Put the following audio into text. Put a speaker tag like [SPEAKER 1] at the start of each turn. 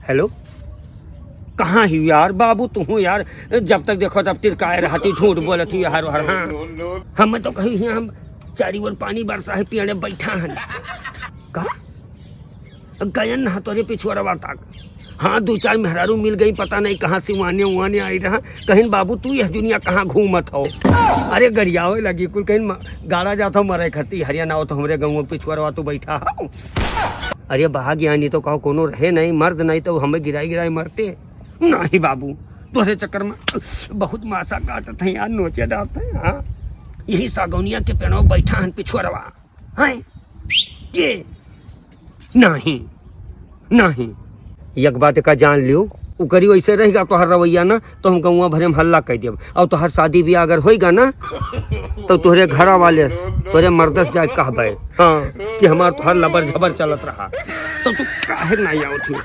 [SPEAKER 1] Hello, कहाँ ही यार बाबू तू यार, जब तक देखो तब तिरकाए रहती, झूठ बोलती हर हर। हाँ हम तो कहीं हम चारी ओर पानी बरसा है पियने बैठा है। कहा गयन ना तोरे पिछुआरवा तक। हाँ 2-4 मेहरारू मिल गई, पता नहीं कहाँ से उआने आई रहा। कहीं बाबू तू यह दुनिया कहाँ घूमत हो? अरे गरियावे लगी कुल, कहीं गाड़ा जाता मरे खती हरियाणा हो तो हमारे गाँव पिछुआरवा तो बैठा हो। अरे बहा ज्ञानी तो कहो कोनो रहे नहीं, मर्द नहीं तो हमें गिराई मरते नहीं बाबू। तोरे चक्कर में बहुत मासा काटत है यार, नोचे डालते हैं। हाँ यही सागौनिया के पेड़ों बैठा है पिछुआरवा है के नहीं नहीं। एक बात का जान लियो, करी वैसे रहेगा तो हर रवैया ना तो हम गौवा भरे में हल्ला कह देब। और तो हर शादी ब्याह अगर होएगा ना तो तोहरे घरा वाले तोरे मर्दस जाए कहबे हाँ कि हमार तो हर लबर झबर चलत रहा, तो तू काहे नहीं आओ थी।